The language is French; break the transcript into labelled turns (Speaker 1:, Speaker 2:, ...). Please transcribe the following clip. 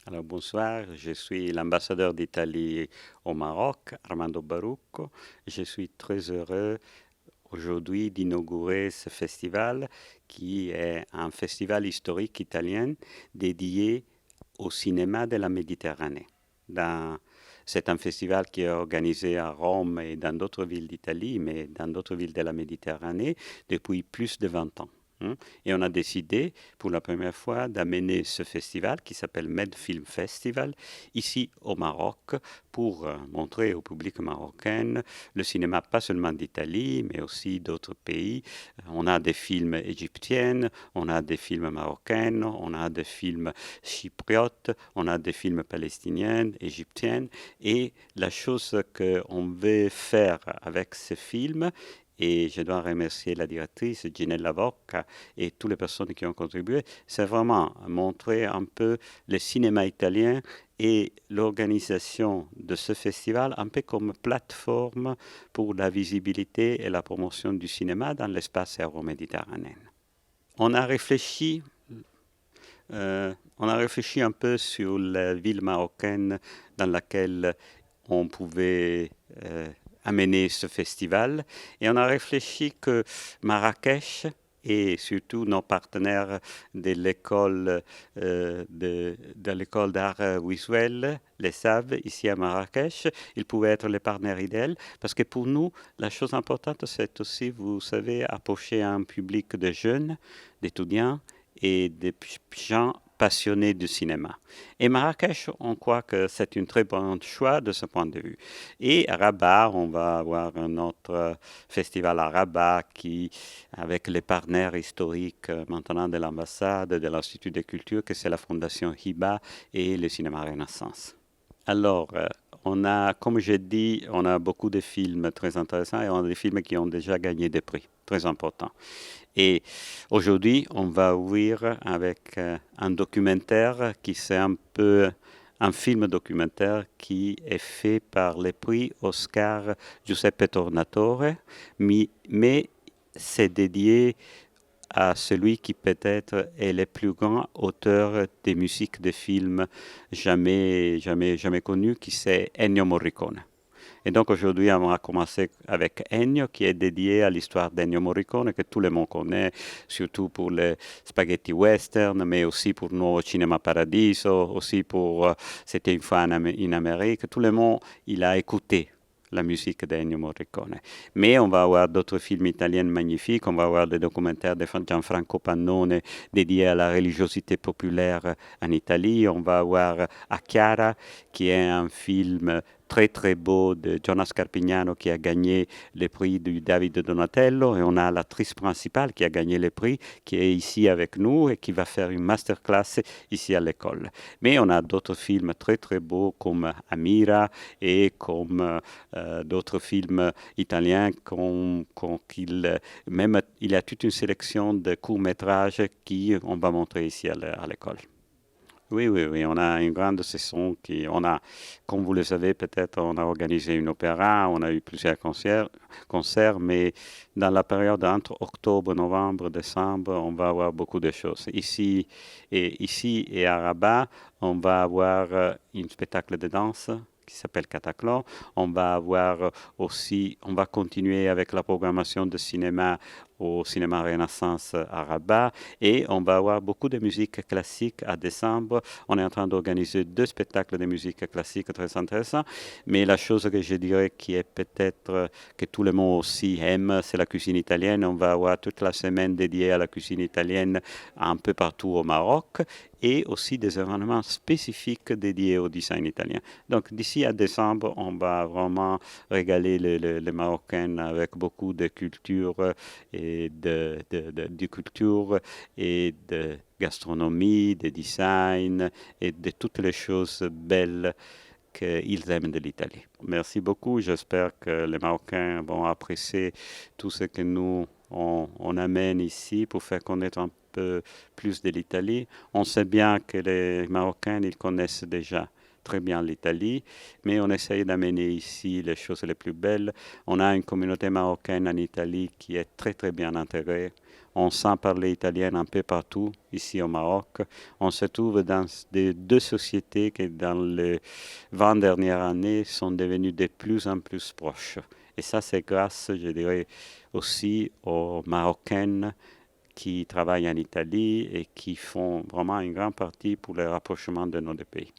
Speaker 1: Alors bonsoir, je suis l'ambassadeur d'Italie au Maroc, Armando Barucco. Je suis très heureux aujourd'hui d'inaugurer ce festival qui est un festival historique italien dédié au cinéma de la Méditerranée. Dans- c'est un festival qui est organisé à Rome et dans d'autres villes d'Italie, mais dans d'autres villes de la Méditerranée depuis plus de 20 ans. Hein. Et on a décidé pour la première fois d'amener ce festival qui s'appelle Medfilm Festival ici au Maroc pour montrer au public marocain le cinéma pas seulement d'Italie mais aussi d'autres pays. On a des films égyptiens, on a des films marocains, on a des films chypriotes, on a des films palestiniens, égyptiens. Et la chose qu'on veut faire avec ces films, et je dois remercier la directrice Ginella Bocca et toutes les personnes qui ont contribué, c'est vraiment montrer un peu le cinéma italien et l'organisation de ce festival un peu comme plateforme pour la visibilité et la promotion du cinéma dans l'espace euro-méditerranéen. On a réfléchi on a réfléchi un peu sur la ville marocaine dans laquelle on pouvait amener ce festival et on a réfléchi que Marrakech et surtout nos partenaires de l'école d'art visuel, les SAV, ici à Marrakech, ils pouvaient être les partenaires idéaux parce que pour nous, la chose importante, c'est aussi, vous savez, approcher un public de jeunes, d'étudiants et des gens passionnés du cinéma. Et Marrakech, on croit que c'est un très bon choix de ce point de vue. Et à Rabat, on va avoir un autre festival à Rabat qui, avec les partenaires historiques maintenant de l'ambassade, de l'Institut de culture, que c'est la Fondation Hiba et le Cinéma Renaissance. Alors, on a, comme j'ai dit, on a beaucoup de films très intéressants et on a des films qui ont déjà gagné des prix, très importants. Et aujourd'hui, on va ouvrir avec un documentaire qui c'est un peu un film documentaire qui est fait par le prix Oscar Giuseppe Tornatore, mais c'est dédié à celui qui peut-être est le plus grand auteur des musiques de films jamais connu, qui c'est Ennio Morricone. Et donc aujourd'hui, on va commencer avec Ennio, qui est dédié à l'histoire d'Ennio Morricone, que tout le monde connaît, surtout pour les spaghetti western, mais aussi pour Nuovo Cinema Paradiso, aussi pour C'était une fois en Amérique. Tout le monde, il a écouté la musique d'Ennio Morricone. Mais on va avoir d'autres films italiens magnifiques, on va avoir des documentaires de Gianfranco Pannone dédiés à la religiosité populaire en Italie, on va avoir A Chiara, qui est un film très très beau de Jonas Carpignano qui a gagné le prix du David Donatello et on a l'actrice principale qui a gagné le prix qui est ici avec nous et qui va faire une masterclass ici à l'école. Mais on a d'autres films très très beaux comme Amira et comme d'autres films italiens même il y a toute une sélection de courts-métrages qui on va montrer ici à l'école. Oui, oui, oui, on a une grande saison on a, comme vous le savez, peut-être, on a organisé une opéra, on a eu plusieurs concerts, mais dans la période entre octobre, novembre, décembre, on va avoir beaucoup de choses. Ici et à Rabat, on va avoir un spectacle de danse qui s'appelle Cataclon. On va avoir aussi, on va continuer avec la programmation de cinéma au cinéma Renaissance à Rabat et on va avoir beaucoup de musique classique à décembre. On est en train d'organiser 2 spectacles de musique classique très intéressants. Mais la chose que je dirais qui est peut-être que tout le monde aussi aime, c'est la cuisine italienne. On va avoir toute la semaine dédiée à la cuisine italienne un peu partout au Maroc et aussi des événements spécifiques dédiés au design italien. Donc d'ici à décembre, on va vraiment régaler les Marocains avec beaucoup de culture et de culture et de gastronomie, de design et de toutes les choses belles qu'ils aiment de l'Italie. Merci beaucoup. J'espère que les Marocains vont apprécier tout ce que on amène ici pour faire connaître un peu plus de l'Italie. On sait bien que les Marocains, ils connaissent déjà très bien l'Italie, mais on essaye d'amener ici les choses les plus belles. On a une communauté marocaine en Italie qui est très très bien intégrée. On sent parler italien un peu partout ici au Maroc. On se trouve dans des deux sociétés qui, dans les 20 dernières années, sont devenues de plus en plus proches. Et ça, c'est grâce, je dirais, aussi aux Marocaines qui travaillent en Italie et qui font vraiment une grande partie pour le rapprochement de nos deux pays.